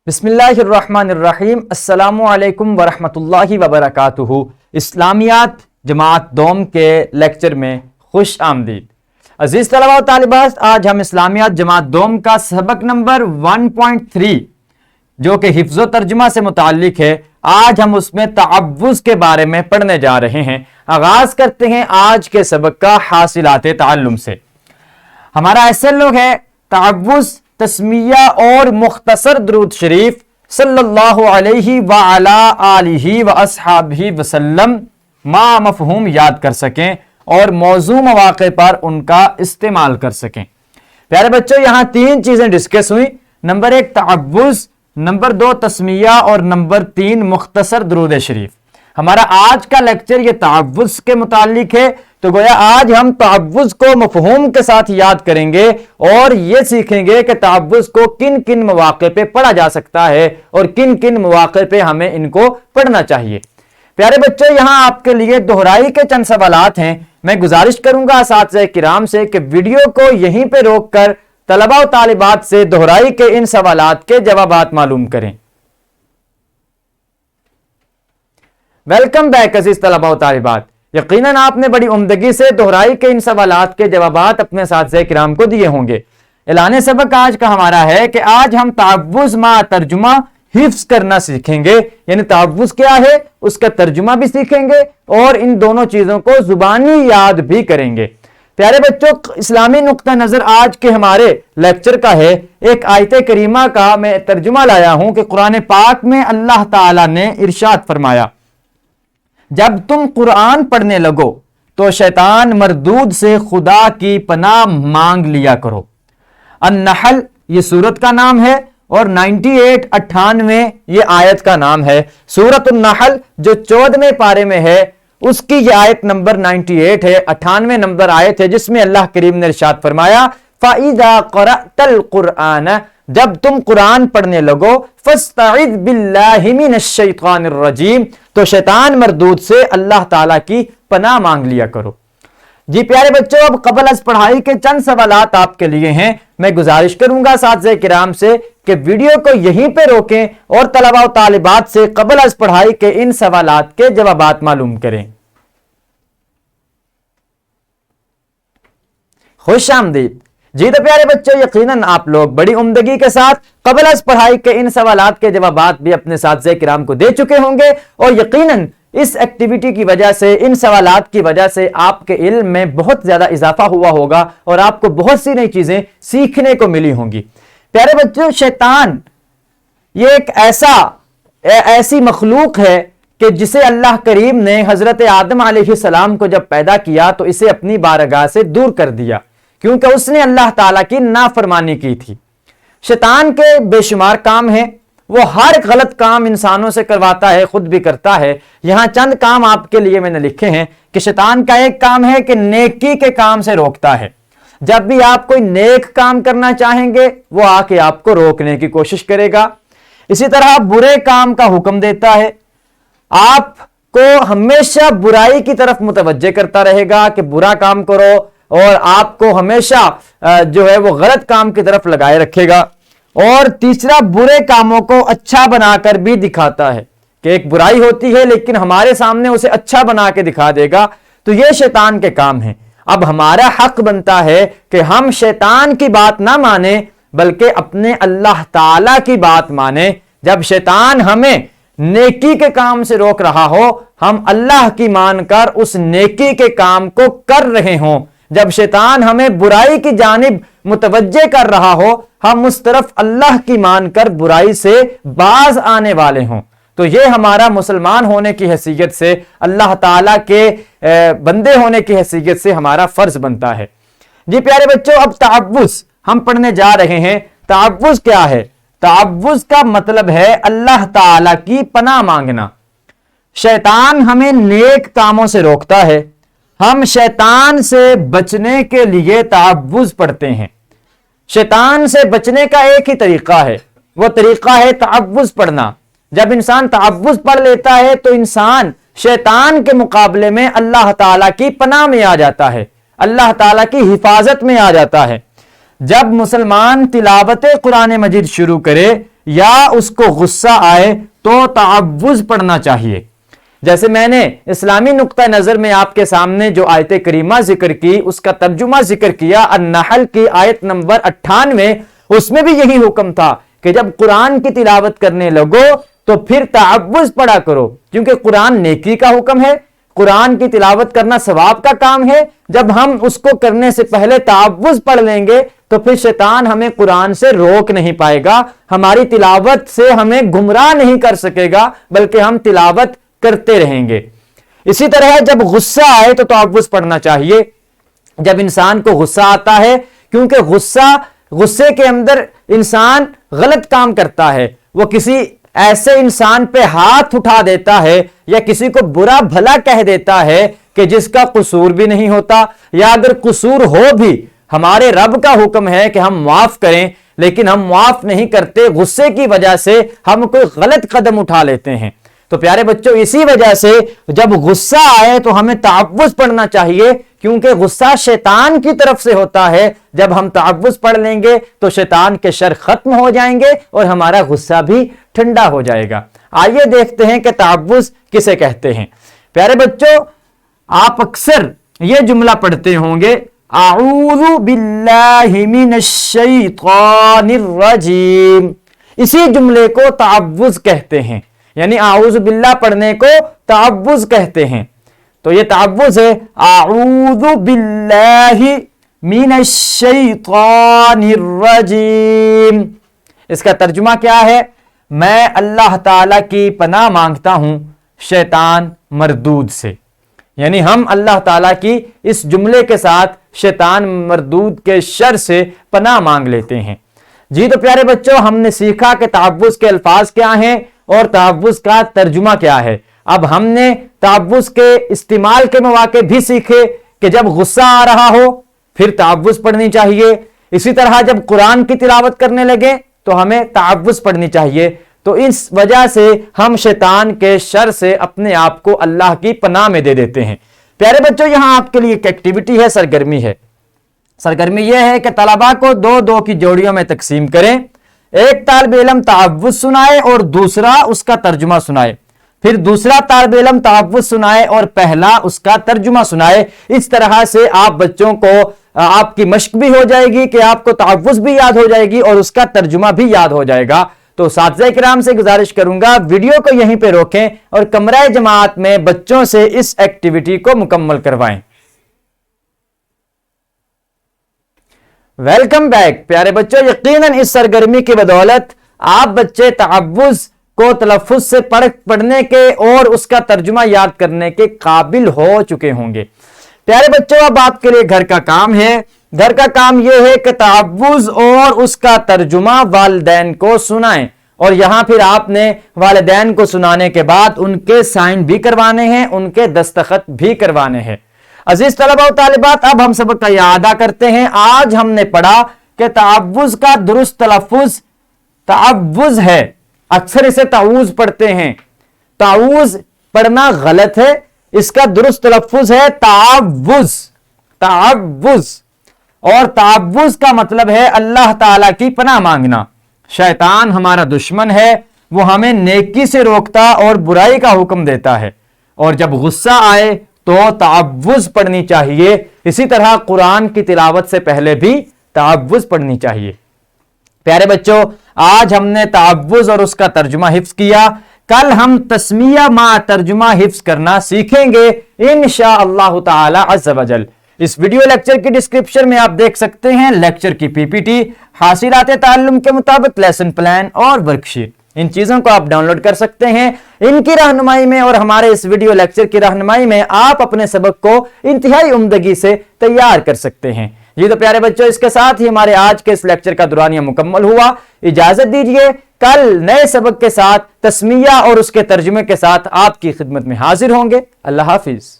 بسم اللہ الرحمن الرحیم۔ السلام علیکم ورحمۃ اللہ وبرکاتہ۔ اسلامیات جماعت دوم کے لیکچر میں خوش آمدید۔ عزیز طلباء و طالبات، آج ہم اسلامیات جماعت دوم کا سبق نمبر 1.3 جو کہ حفظ و ترجمہ سے متعلق ہے، آج ہم اس میں تعوذ کے بارے میں پڑھنے جا رہے ہیں۔ آغاز کرتے ہیں آج کے سبق کا حاصلات تعلم سے۔ ہمارا SLO ہے تعوذ، تسمیہ اور مختصر درود شریف صلی اللہ علیہ وعلا آلہ واصحابہ وسلم ما مفہوم یاد کر سکیں اور موضوع مواقع پر ان کا استعمال کر سکیں۔ پیارے بچوں، یہاں تین چیزیں ڈسکس ہوئی۔ نمبر 1 تعوذ، نمبر 2 تسمیہ اور نمبر 3 مختصر درود شریف۔ ہمارا آج کا لیکچر یہ تعوذ کے متعلق ہے، تو گویا آج ہم تعوذ کو مفہوم کے ساتھ یاد کریں گے اور یہ سیکھیں گے کہ تعوذ کو کن کن مواقع پہ پڑھا جا سکتا ہے اور کن کن مواقع پہ ہمیں ان کو پڑھنا چاہیے۔ پیارے بچوں، یہاں آپ کے لیے دہرائی کے چند سوالات ہیں۔ میں گزارش کروں گا اساتذہ کرام سے کہ ویڈیو کو یہیں پہ روک کر طلباء و طالبات سے دہرائی کے ان سوالات کے جوابات معلوم کریں۔ ویلکم بیک عزیز طلباء و طالبات۔ یقیناً آپ نے بڑی عمدگی سے دہرائی کے ان سوالات کے جوابات اپنے اساتذہ کرام کو دیے ہوں گے۔ اعلان سبق آج کا ہمارا ہے کہ آج ہم تعوذ مع ترجمہ حفظ کرنا سیکھیں گے، یعنی تعوذ کیا ہے اس کا ترجمہ بھی سیکھیں گے اور ان دونوں چیزوں کو زبانی یاد بھی کریں گے۔ پیارے بچوں، اسلامی نقطہ نظر آج کے ہمارے لیکچر کا ہے۔ ایک آیت کریمہ کا میں ترجمہ لایا ہوں کہ قرآن پاک میں اللہ تعالیٰ نے ارشاد فرمایا، جب تم قرآن پڑھنے لگو تو شیطان مردود سے خدا کی پناہ مانگ لیا کرو۔ النحل یہ سورت کا نام ہے اور 98 یہ آیت کا نام ہے۔ سورت النحل جو 14ویں پارے میں ہے، اس کی یہ آیت نمبر 98 ہے، 98 نمبر آیت ہے، جس میں اللہ کریم نے ارشاد فرمایا، فَإِذَا قَرَأْتَ الْقُرْآنَ جب تم قرآن پڑھنے لگو فَاسْتَعِذْ بِاللَّهِ مِنَ الشَّيْطَانِ الرَّجِيمِ تو شیطان مردود سے اللہ تعالیٰ کی پناہ مانگ لیا کرو۔ جی پیارے بچوں، اب قبل از پڑھائی کے چند سوالات آپ کے لیے ہیں۔ میں گزارش کروں گا اساتذہ کرام سے کہ ویڈیو کو یہیں پہ روکیں اور طلباء و طالبات سے قبل از پڑھائی کے ان سوالات کے جوابات معلوم کریں۔ خوش آمدید۔ جی تو پیارے بچوں، یقیناً آپ لوگ بڑی عمدگی کے ساتھ قبل از پڑھائی کے ان سوالات کے جوابات بھی اپنے اساتذہ کرام کو دے چکے ہوں گے، اور یقیناً اس ایکٹیویٹی کی وجہ سے، ان سوالات کی وجہ سے آپ کے علم میں بہت زیادہ اضافہ ہوا ہوگا اور آپ کو بہت سی نئی چیزیں سیکھنے کو ملی ہوں گی۔ پیارے بچوں، شیطان یہ ایک ایسی مخلوق ہے کہ جسے اللہ کریم نے حضرت آدم علیہ السلام کو جب پیدا کیا تو اسے اپنی بارگاہ سے دور کر دیا، کیونکہ اس نے اللہ تعالیٰ کی نافرمانی کی تھی۔ شیطان کے بے شمار کام ہیں، وہ ہر غلط کام انسانوں سے کرواتا ہے، خود بھی کرتا ہے۔ یہاں چند کام آپ کے لیے میں نے لکھے ہیں کہ شیطان کا ایک کام ہے کہ نیکی کے کام سے روکتا ہے۔ جب بھی آپ کوئی نیک کام کرنا چاہیں گے، وہ آ کے آپ کو روکنے کی کوشش کرے گا۔ اسی طرح برے کام کا حکم دیتا ہے، آپ کو ہمیشہ برائی کی طرف متوجہ کرتا رہے گا کہ برا کام کرو، اور آپ کو ہمیشہ جو ہے وہ غلط کام کی طرف لگائے رکھے گا۔ اور تیسرا، برے کاموں کو اچھا بنا کر بھی دکھاتا ہے کہ ایک برائی ہوتی ہے لیکن ہمارے سامنے اسے اچھا بنا کے دکھا دے گا۔ تو یہ شیطان کے کام ہیں۔ اب ہمارا حق بنتا ہے کہ ہم شیطان کی بات نہ مانیں بلکہ اپنے اللہ تعالی کی بات مانیں۔ جب شیطان ہمیں نیکی کے کام سے روک رہا ہو، ہم اللہ کی مان کر اس نیکی کے کام کو کر رہے ہوں۔ جب شیطان ہمیں برائی کی جانب متوجہ کر رہا ہو، ہم اس طرف اللہ کی مان کر برائی سے باز آنے والے ہوں۔ تو یہ ہمارا مسلمان ہونے کی حیثیت سے، اللہ تعالیٰ کے بندے ہونے کی حیثیت سے ہمارا فرض بنتا ہے۔ جی پیارے بچوں، اب تعوذ ہم پڑھنے جا رہے ہیں۔ تعوذ کیا ہے؟ تعوذ کا مطلب ہے اللہ تعالیٰ کی پناہ مانگنا۔ شیطان ہمیں نیک کاموں سے روکتا ہے، ہم شیطان سے بچنے کے لیے تعوذ پڑھتے ہیں۔ شیطان سے بچنے کا ایک ہی طریقہ ہے، وہ طریقہ ہے تعوذ پڑھنا۔ جب انسان تعوذ پڑھ لیتا ہے تو انسان شیطان کے مقابلے میں اللہ تعالیٰ کی پناہ میں آ جاتا ہے، اللہ تعالیٰ کی حفاظت میں آ جاتا ہے۔ جب مسلمان تلاوت قرآن مجید شروع کرے، یا اس کو غصہ آئے تو تعوذ پڑھنا چاہیے. جیسے میں نے اسلامی نقطہ نظر میں آپ کے سامنے جو آیت کریمہ ذکر کی اس کا ترجمہ ذکر کیا، النحل کی آیت نمبر 98، اس میں بھی یہی حکم تھا کہ جب قرآن کی تلاوت کرنے لگو تو پھر تعوذ پڑھا کرو، کیونکہ قرآن نیکی کا حکم ہے، قرآن کی تلاوت کرنا ثواب کا کام ہے. جب ہم اس کو کرنے سے پہلے تعوذ پڑھ لیں گے تو پھر شیطان ہمیں قرآن سے روک نہیں پائے گا، ہماری تلاوت سے ہمیں گمراہ نہیں کر سکے گا، بلکہ ہم تلاوت کرتے رہیں گے. اسی طرح جب غصہ آئے تو تعوذ پڑھنا چاہیے. جب انسان کو غصہ آتا ہے، کیونکہ غصے کے اندر انسان غلط کام کرتا ہے، وہ کسی ایسے انسان پہ ہاتھ اٹھا دیتا ہے یا کسی کو برا بھلا کہہ دیتا ہے کہ جس کا قصور بھی نہیں ہوتا، یا اگر قصور ہو بھی ہمارے رب کا حکم ہے کہ ہم معاف کریں، لیکن ہم معاف نہیں کرتے، غصے کی وجہ سے ہم کوئی غلط قدم اٹھا لیتے ہیں. تو پیارے بچوں، اسی وجہ سے جب غصہ آئے تو ہمیں تعوذ پڑھنا چاہیے، کیونکہ غصہ شیطان کی طرف سے ہوتا ہے. جب ہم تعوذ پڑھ لیں گے تو شیطان کے شر ختم ہو جائیں گے اور ہمارا غصہ بھی ٹھنڈا ہو جائے گا. آئیے دیکھتے ہیں کہ تعوذ کسے کہتے ہیں. پیارے بچوں، آپ اکثر یہ جملہ پڑھتے ہوں گے، اعوذ باللہ من الشیطان الرجیم. اسی جملے کو تعوذ کہتے ہیں، یعنی اعوذ باللہ پڑھنے کو تعوذ کہتے ہیں. تو یہ تعوذ ہے، اعوذ باللہ من الشیطان الرجیم. اس کا ترجمہ کیا ہے؟ میں اللہ تعالی کی پناہ مانگتا ہوں شیطان مردود سے. یعنی ہم اللہ تعالیٰ کی اس جملے کے ساتھ شیطان مردود کے شر سے پناہ مانگ لیتے ہیں. جی تو پیارے بچوں، ہم نے سیکھا کہ تعوذ کے الفاظ کیا ہیں اور تعوذ کا ترجمہ کیا ہے. اب ہم نے تعوذ کے استعمال کے مواقع بھی سیکھے کہ جب غصہ آ رہا ہو پھر تعوذ پڑھنی چاہیے. اسی طرح جب قرآن کی تلاوت کرنے لگے تو ہمیں تعوذ پڑھنی چاہیے. تو اس وجہ سے ہم شیطان کے شر سے اپنے آپ کو اللہ کی پناہ میں دے دیتے ہیں. پیارے بچوں، یہاں آپ کے لیے ایک ایکٹیویٹی ہے، سرگرمی ہے. سرگرمی یہ ہے کہ طلباء کو دو دو کی جوڑیوں میں تقسیم کریں. ایک طالب علم تعوذ سنائے اور دوسرا اس کا ترجمہ سنائے، پھر دوسرا طالب علم تعوذ سنائے اور پہلا اس کا ترجمہ سنائے. اس طرح سے آپ بچوں کو آپ کی مشق بھی ہو جائے گی کہ آپ کو تعوذ بھی یاد ہو جائے گی اور اس کا ترجمہ بھی یاد ہو جائے گا. تو اساتذہ کرام سے گزارش کروں گا ویڈیو کو یہیں پہ روکیں اور کمرہ جماعت میں بچوں سے اس ایکٹیویٹی کو مکمل کروائیں. ویلکم بیک پیارے بچوں. یقیناً اس سرگرمی کی بدولت آپ بچے تعوذ کو تلفظ سے پڑھنے کے اور اس کا ترجمہ یاد کرنے کے قابل ہو چکے ہوں گے. پیارے بچوں، اب آپ کے لیے گھر کا کام ہے. گھر کا کام یہ ہے کہ تعوذ اور اس کا ترجمہ والدین کو سنائیں، اور یہاں پھر آپ نے والدین کو سنانے کے بعد ان کے سائن بھی کروانے ہیں، ان کے دستخط بھی کروانے ہیں. عزیز طلباء و طالبات، اب ہم سبق کا اعادہ کرتے ہیں. آج ہم نے پڑھا کہ تعوذ کا درست تلفظ تعوذ ہے. اکثر اسے تعوذ پڑھتے ہیں، تعوذ پڑھنا غلط ہے. اس کا درست تلفظ ہے تعوذ. تعوذ، اور تعوذ کا مطلب ہے اللہ تعالی کی پناہ مانگنا. شیطان ہمارا دشمن ہے، وہ ہمیں نیکی سے روکتا اور برائی کا حکم دیتا ہے. اور جب غصہ آئے تو تعوذ پڑھنی چاہیے. اسی طرح قرآن کی تلاوت سے پہلے بھی تعوذ پڑھنی چاہیے. پیارے بچوں، آج ہم نے تعوذ اور اس کا ترجمہ حفظ کیا. کل ہم تسمیہ مع ترجمہ حفظ کرنا سیکھیں گے انشاءاللہ تعالی عز و جل. اس ویڈیو لیکچر کی ڈسکرپشن میں آپ دیکھ سکتے ہیں لیکچر کی پی پی ٹی، حاصلات تعلم کے مطابق لیسن پلان اور ورک شیٹ. ان چیزوں کو آپ ڈاؤن لوڈ کر سکتے ہیں. ان کی رہنمائی میں اور ہمارے اس ویڈیو لیکچر کی رہنمائی میں آپ اپنے سبق کو انتہائی عمدگی سے تیار کر سکتے ہیں. جی تو پیارے بچوں، اس کے ساتھ ہی ہمارے آج کے اس لیکچر کا دورانیہ مکمل ہوا. اجازت دیجیے، کل نئے سبق کے ساتھ تسمیہ اور اس کے ترجمے کے ساتھ آپ کی خدمت میں حاضر ہوں گے. اللہ حافظ.